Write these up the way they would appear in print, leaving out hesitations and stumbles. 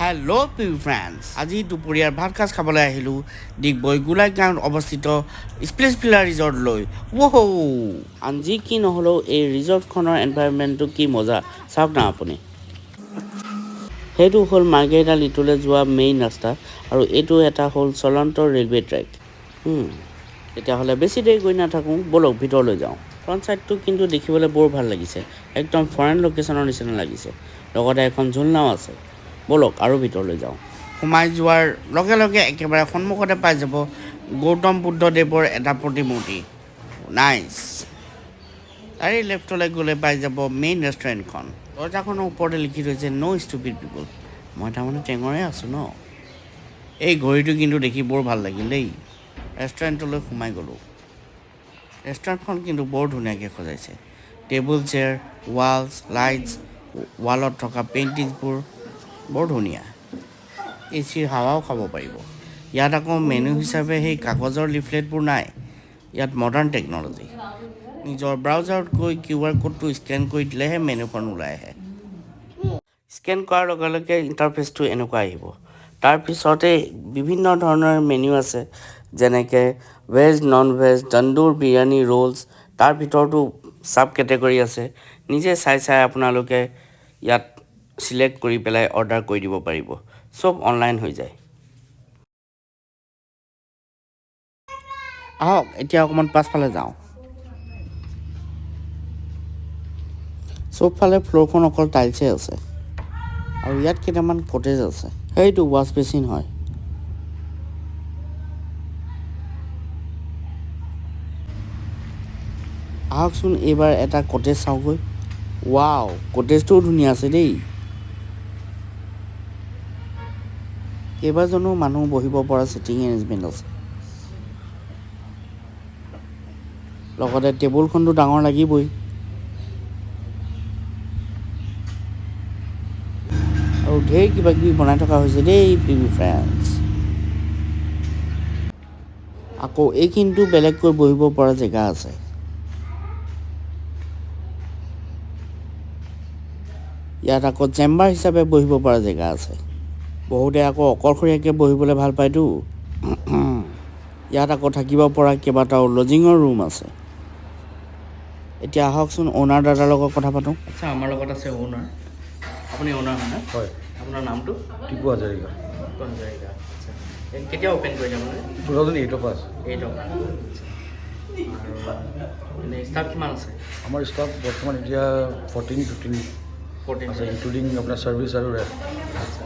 Hello' Piu friends, আজি দুপৰীয়াৰ ভাত সাজ খাবলৈ আহিলোঁ ডিগবৈ গোলাঘাট অৱস্থিত স্প্লেছ ভিলা ৰিজৰ্টলৈ। ৱহৌ, আজি কি নহ'লেও এই ৰিজৰ্টখনৰ এনভাইৰনমেণ্টটো কি মজা চাওক না আপুনি। সেইটো হ'ল মাৰ্ঘেৰিটা লিটুলৈ যোৱা মেইন ৰাস্তা আৰু এইটো এটা হ'ল চলন্ত ৰেলৱে ট্ৰেক। তেতিয়াহ'লে বেছি দেৰি গৈ নাথাকোঁ, ব'লক ভিতৰলৈ যাওঁ। ফ্ৰণ্ট ছাইডটো কিন্তু দেখিবলৈ বৰ ভাল লাগিছে, একদম ফৰেন লোকেশ্যনৰ নিচিনা লাগিছে। লগতে এখন ঝুলনাও আছে। ব'লক আৰু ভিতৰলৈ যাওঁ। সোমাই যোৱাৰ লগে লগে একেবাৰে সন্মুখতে পাই যাব গৌতম বুদ্ধদেৱৰ এটা প্ৰতিমূৰ্তি। নাইচ। তাৰে লেফ্টলৈ গ'লে পাই যাব মেইন ৰেষ্টুৰেণ্টখন। দৰ্জাখনৰ ওপৰতে লিখি থৈছে ন' ষ্টুপিড পিপল। মই তাৰমানে টেঙৰে আছোঁ ন। এই ঘড়ীটো কিন্তু দেখি বৰ ভাল লাগিল দেই। ৰেষ্টুৰেণ্টলৈ সোমাই গ'লোঁ। ৰেষ্টুৰেণ্টখন কিন্তু বৰ ধুনীয়াকৈ সজাইছে। টেবুল চেয়াৰ, ৱালছ, লাইটছ, ৱালত থকা পেইণ্টিংছবোৰ বৰ ধুনীয়া। এচিৰ হাৱাও খাব পাৰিব। ইয়াত আকৌ মেনু হিচাপে সেই কাগজৰ লিফলেটবোৰ নাই, ইয়াত মডাৰ্ণ টেকন'লজি। নিজৰ ব্ৰাউজাৰত গৈ QR কোডটো স্কেন কৰি দিলেহে মেনুখন ওলাই আহে। স্কেন কৰাৰ লগে লগে ইণ্টাৰফেচটো এনেকুৱা আহিব। তাৰপিছতে বিভিন্ন ধৰণৰ মেনু আছে, যেনেকৈ veg, non veg, tandoor, biryani, rolls. তাৰ ভিতৰতো চাব কেটেগৰী আছে। নিজে চাই আপোনালোকে ইয়াত চিলেক্ট কৰি পেলাই অৰ্ডাৰ কৰি দিব পাৰিব। চব অনলাইন হৈ যায়। আহক এতিয়া অকণমান পাছফালে যাওঁ। চবফালে ফ্ল'ৰখন অকল টাইলছে আছে আৰু ইয়াত কেইটামান কটেজ আছে। সেইটো ৱাছ বেচিন হয়। আহকচোন এইবাৰ এটা কটেজ চাওঁগৈ। ৱাও, কটেজটোও ধুনীয়া আছে দেই। কেইবাজনো মানুহ বহিব পৰা ছিটিং এৰেঞ্জমেণ্ট আছে। লগতে টেবুলখনটো ডাঙৰ লাগিবই। আৰু ঢেৰ কিবা কিবি বনাই থকা হৈছে দেই পিভি ফ্ৰেণ্ডছ। আকৌ এইখিনিতো বেলেগকৈ বহিব পৰা জেগা আছে। ইয়াত আকৌ চেম্বাৰ হিচাপে বহিব পৰা জেগা আছে। বহুতে আকৌ অকলশৰীয়াকৈ বহিবলৈ ভাল পায়তো। ইয়াত আকৌ থাকিব পৰা কেইবাটাও লজিঙৰ ৰুম আছে। এতিয়া আহকচোন অ'নাৰ দাদাৰ লগত কথা পাতোঁ। আচ্ছা, আমাৰ লগত আছে অ'নাৰ। আপুনি অ'নাৰ হয় ন? হয়। আপোনাৰ নামটো? টিপু হাজৰিকা। হাজৰিকা। আচ্ছা, কেতিয়া অ'পেন কৰিলে আপুনি? 2008 পৰা আছে। 8 আৰু এনেই ষ্টাফ কিমান আছে? আমাৰ ষ্টাফ বৰ্তমান এতিয়া 14-15 আছে, ইনক্লুডিং আপোনাৰ ছাৰ্ভিচ আৰু ৰেপ। আচ্ছা,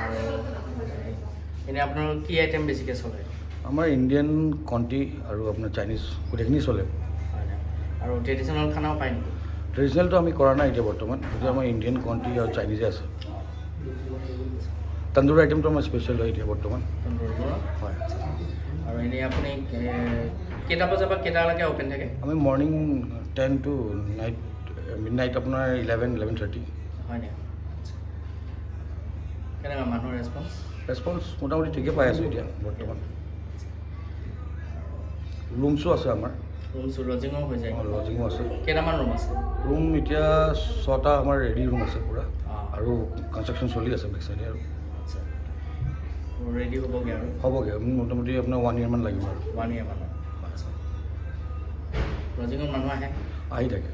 আৰু এনেই আপোনাৰ কি আইটেম বেছিকৈ চলে? আমাৰ ইণ্ডিয়ান, কণ্টি আৰু আপোনাৰ চাইনিজ গোটেইখিনি চলে। হয়নে? আৰু ট্ৰেডিশ্যনেল খানাও পায় নেকি? ট্ৰেডিশ্যনেলটো আমি কৰা নাই এতিয়া বৰ্তমান, এতিয়া আমাৰ ইণ্ডিয়ান, কণ্টি আৰু চাইনিজে আছে। তন্দুৰ আইটেমটো আমাৰ স্পেচিয়েল হয় এতিয়া বৰ্তমান। হয়। আৰু এনেই আপুনি কেইটা বজাৰ পৰা কেইটালৈকে অ'পেন থাকে? আমি মৰ্ণিং 10 to মিডনাইট আপোনাৰ 11-11:30। হয়নে? কেনেকুৱা মানুহৰ ৰেছপন্স মোটামুটি ঠিকে পাই আছোঁ এতিয়া বৰ্তমান। ৰুমছো আছে আমাৰ। লজিঙো হৈ যায়? লজিঙো আছে। কেইটামান ৰুম আছে? ৰুম এতিয়া 6টা আমাৰ ৰেডি ৰুম আছে পূৰা, আৰু কনষ্ট্ৰাকশ্যন চলি আছে বেক চাইডে। আৰু আচ্ছা, ৰেডি হ'বগৈ আৰু? হ'বগৈ, মোটামুটি আপোনাৰ 1 year মান লাগিব আৰু। 1 year মান? আচ্ছা, লজিঙত মানুহ আহি থাকে।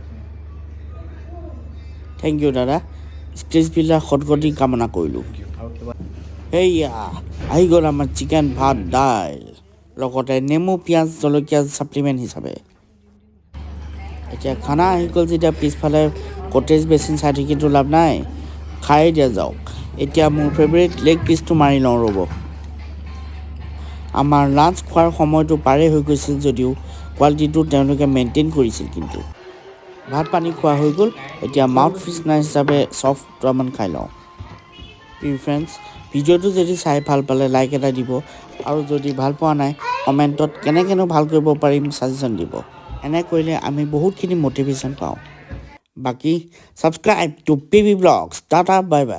থেংক ইউ দাদা। স্প্লেছ ভিলা সদগতি কামনা কৰিলোঁ। সেয়া আহি গ'ল আমাৰ চিকেন, ভাত, দাইল, লগতে নেমু, পিঁয়াজ, জলকীয়া ছাপ্লিমেণ্ট হিচাপে। এতিয়া খানা আহি গ'ল যেতিয়া পিছফালে কটেজ বেচিন চাই থাকিতো লাভ নাই, খাই দিয়া যাওক। এতিয়া মোৰ ফেভৰেট লেগ পিচটো মাৰি লওঁ ৰ'ব। আমাৰ লাঞ্চ খোৱাৰ সময়টো পাৰেই হৈ গৈছিল যদিও কোৱালিটিটো তেওঁলোকে মেইনটেইন কৰিছিল। কিন্তু ভাত পানী খোৱা হৈ গ'ল, এতিয়া মাউথ ফ্ৰেছনাৰ হিচাপে চফ দুটামান খাই লওঁ। ফ্ৰেণ্ডছ, ভিডিঅ'টো যদি চাই ভাল পালে লাইক এটা দিব, আৰু যদি ভাল পোৱা নাই কমেণ্টত কেনেকৈনো ভাল কৰিব পাৰিম ছাজেশ্যন দিব। এনে কৰিলে আমি বহুতখিনি মটিভেশ্যন পাওঁ। বাকী subscribe two PV blogs. Tata, bye bye.